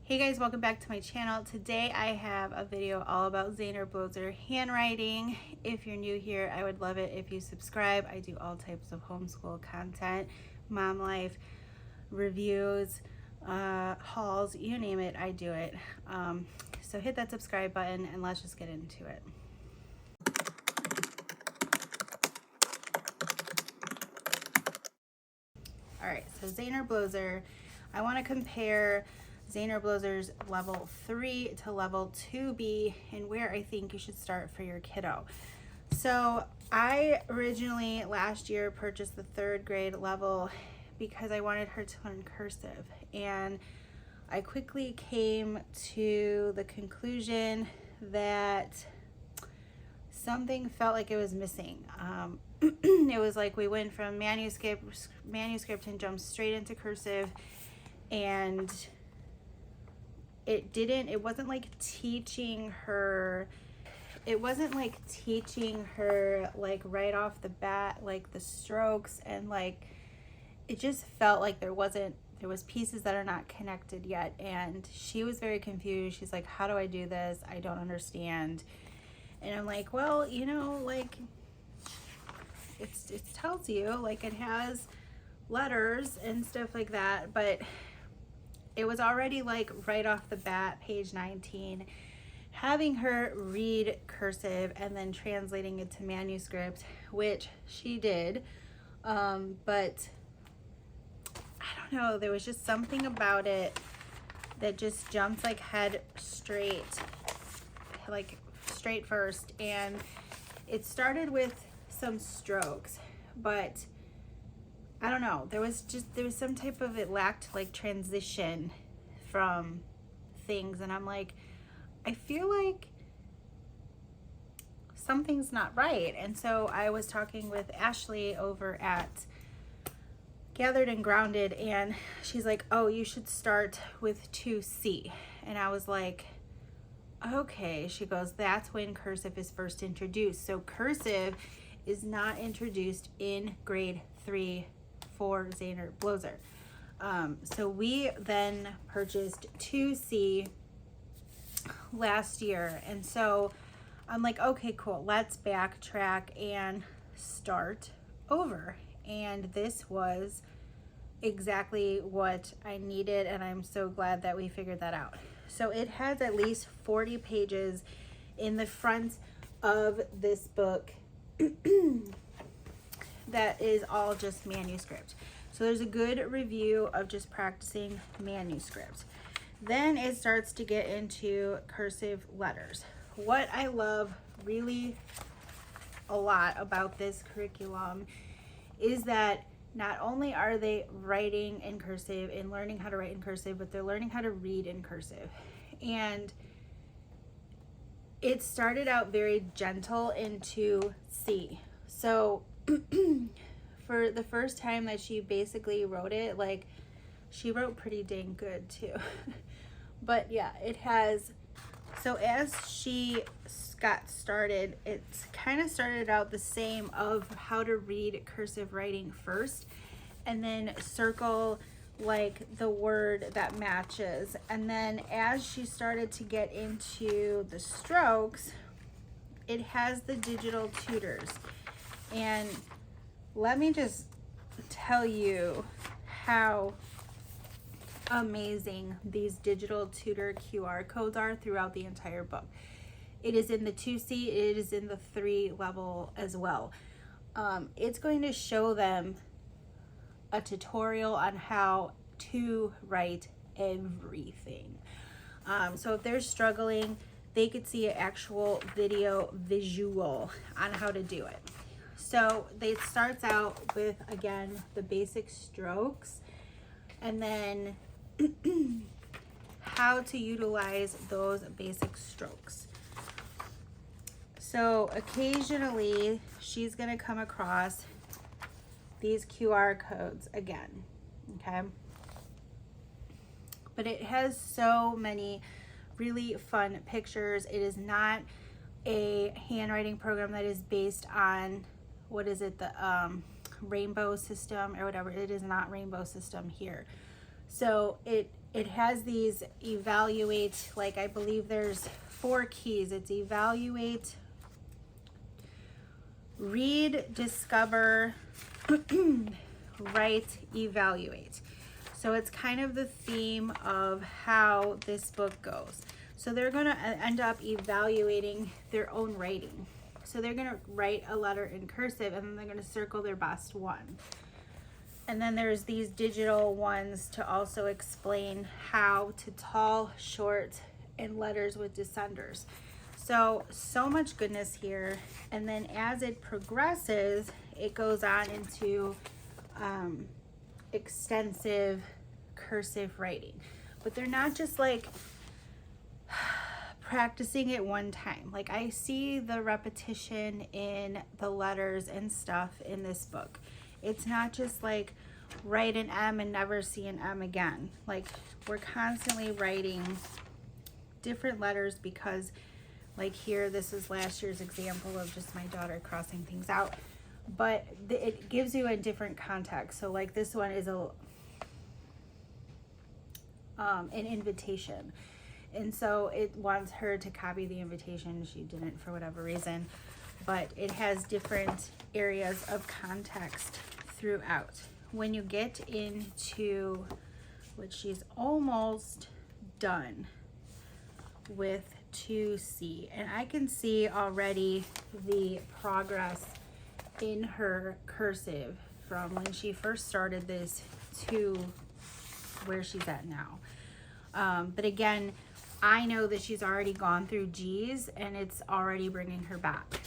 Hey guys, welcome back to my channel. Today I have a video all about Zaner Bloser handwriting. If you're new here, I would love it if you subscribe. I do all types of homeschool content, mom life, reviews, hauls, you name it, I do it. So hit that subscribe button and let's just get into it. All right, so Zaner Bloser, I want to compare Zaner Bloser's level 3 to level 2B and where I think you should start for your kiddo. So I originally last year purchased the 3rd grade level because I wanted her to learn cursive, and I quickly came to the conclusion that something felt like it was missing. It was like we went from manuscript and jumped straight into cursive, and it wasn't like teaching her like right off the bat, like the strokes, and like it just felt like there was pieces that are not connected yet, and she was very confused. She's like, how do I do this? I don't understand. And I'm like, well, you know, like it tells you, like it has letters and stuff like that, but it was already like right off the bat, page 19, having her read cursive and then translating it to manuscript, which she did. But I don't know, there was just something about it that just jumped like head straight, like straight first. And it started with some strokes, but I don't know, there was some type of, it lacked like transition from things, and I'm like, I feel like something's not right. And so I was talking with Ashley over at Gathered and Grounded, and she's like, oh, you should start with 2C. And I was like, okay. She goes, that's when cursive is first introduced. So cursive is not introduced in grade 3 for Zaner Bloser. So we then purchased 2C last year, and so I'm like, okay, cool, let's backtrack and start over. And this was exactly what I needed, and I'm so glad that we figured that out. So it has at least 40 pages in the front of this book that is all just manuscript. So there's a good review of just practicing manuscript. Then it starts to get into cursive letters. What I love really a lot about this curriculum is that not only are they writing in cursive and learning how to write in cursive, but they're learning how to read in cursive. And it started out very gentle in 2C. So for the first time that she basically wrote it, like she wrote pretty dang good too. But yeah, it has, so as she got started, it's kind of started out the same of how to read cursive writing first, and then circle like the word that matches. And then as she started to get into the strokes, it has the digital tutors. And let me just tell you how amazing these digital tutor QR codes are throughout the entire book. It is in the 2C, it is in the 3 level as well. It's going to show them a tutorial on how to write everything. So if they're struggling, they could see an actual visual on how to do it. So it starts out with, again, the basic strokes, and then how to utilize those basic strokes. So occasionally she's going to come across these QR codes again, okay? But it has so many really fun pictures. It is not a handwriting program that is based on, what is it, the rainbow system or whatever. It is not rainbow system here. So it it has these evaluate, like I believe there's 4 keys. It's evaluate, read, discover, write, evaluate. So it's kind of the theme of how this book goes. So they're going to end up evaluating their own writing. So they're going to write a letter in cursive, and then they're going to circle their best one. And then there's these digital ones to also explain how to tall, short, and letters with descenders. So much goodness here. And then as it progresses, it goes on into extensive cursive writing. But they're not just like practicing it one time. Like I see the repetition in the letters and stuff in this book. It's not just like write an M and never see an M again. Like we're constantly writing different letters because like here, this is last year's example of just my daughter crossing things out. But it gives you a different context. So like this one is an invitation. And so it wants her to copy the invitation. She didn't for whatever reason. But it has different areas of context throughout. When you get into, which she's almost done with 2C. And I can see already the progress in her cursive from when she first started this to where she's at now. But again, I know that she's already gone through G's and it's already bringing her back.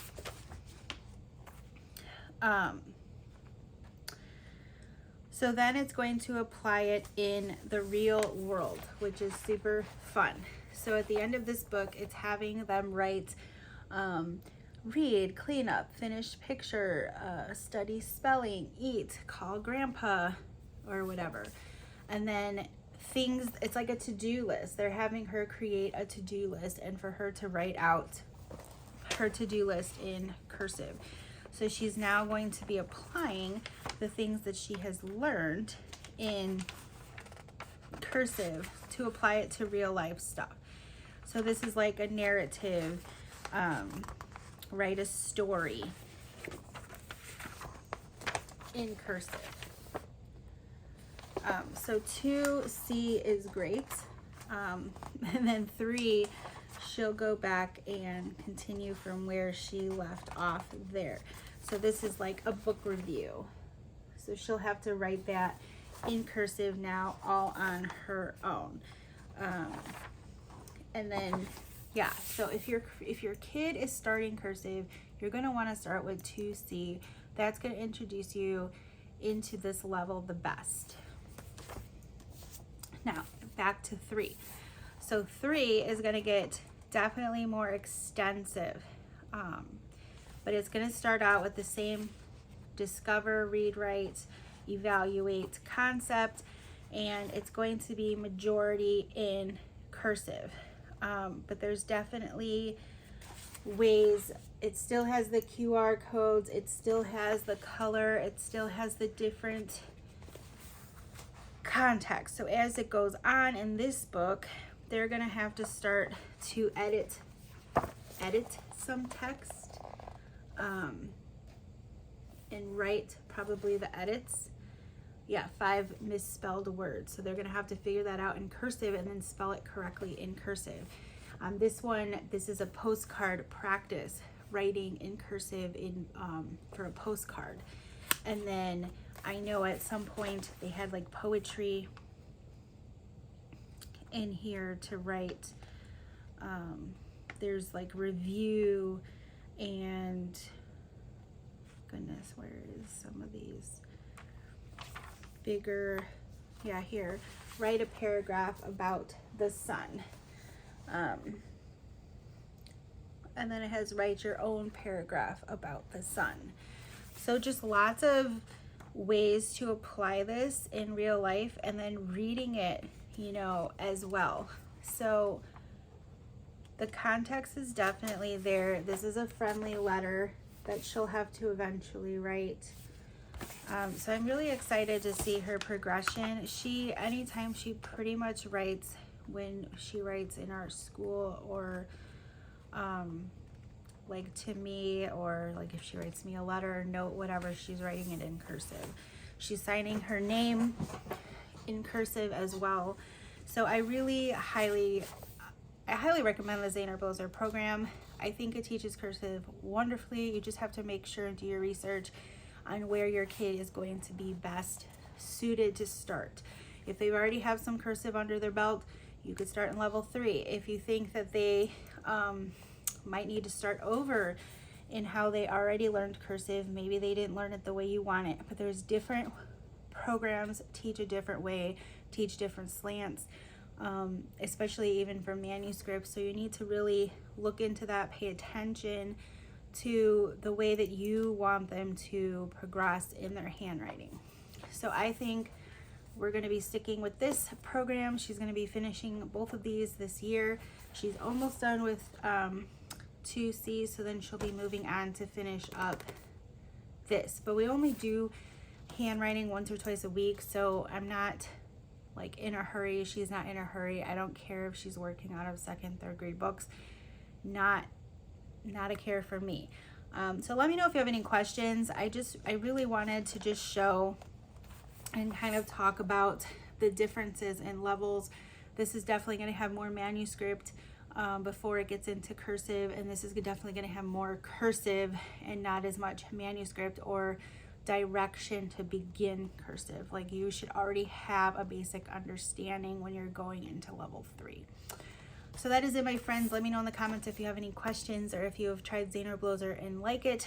So then it's going to apply it in the real world, which is super fun. So at the end of this book, it's having them write read, clean up, finish picture, study spelling, eat, call grandpa, or whatever. And then things, it's like a to-do list. They're having her create a to-do list and for her to write out her to-do list in cursive. So she's now going to be applying the things that she has learned in cursive to apply it to real life stuff. So this is like a narrative, write a story in cursive. So 2C is great. And then 3, she'll go back and continue from where she left off there. So this is like a book review. So she'll have to write that in cursive now all on her own. And then, yeah, so if your kid is starting cursive, you're going to want to start with 2C. That's going to introduce you into this level the best. Now, back to 3. So 3 is going to get definitely more extensive, but it's going to start out with the same discover, read, write, evaluate concept, and it's going to be majority in cursive. But there's definitely ways. It still has the QR codes, it still has the color, it still has the different context. So as it goes on in this book, they're gonna have to start to edit some text, and write probably the edits. Yeah, 5 misspelled words. So they're gonna have to figure that out in cursive and then spell it correctly in cursive. This is a postcard practice, writing in cursive for a postcard. And then I know at some point they had like poetry in here to write. There's like review and goodness, where is some of these bigger? Yeah, here, write a paragraph about the sun. And then it has write your own paragraph about the sun. So just lots of ways to apply this in real life and then reading it, as well. So the context is definitely there. This is a friendly letter that she'll have to eventually write. So I'm really excited to see her progression. Anytime she pretty much writes, when she writes in our school, or like to me, or like if she writes me a letter or note, whatever, she's writing it in cursive. She's signing her name in cursive as well. So I highly recommend the Zaner Bloser program. I think it teaches cursive wonderfully. You just have to make sure and do your research on where your kid is going to be best suited to start. If they already have some cursive under their belt, you could start in level 3. If you think that they might need to start over in how they already learned cursive, maybe they didn't learn it the way you want it, but there's different programs teach a different way, teach different slants, especially even for manuscripts. So you need to really look into that, pay attention to the way that you want them to progress in their handwriting. So I think we're going to be sticking with this program. She's going to be finishing both of these this year. She's almost done with 2C, so then she'll be moving on to finish up this. But we only do handwriting once or twice a week, so I'm not like in a hurry. She's not in a hurry. I don't care if she's working out of 2nd, 3rd grade books. Not a care for me. So let me know if you have any questions. I really wanted to just show and kind of talk about the differences in levels. This is definitely going to have more manuscript before it gets into cursive, and this is definitely going to have more cursive and not as much manuscript or direction to begin cursive. Like, you should already have a basic understanding when you're going into level 3. So that is it, my friends. Let me know in the comments if you have any questions or if you have tried Zaner Bloser and like it.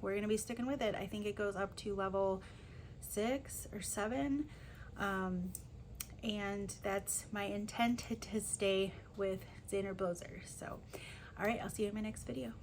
We're going to be sticking with it. I think it goes up to level 6 or 7. And that's my intent, to stay with Zaner Bloser. So, all right, I'll see you in my next video.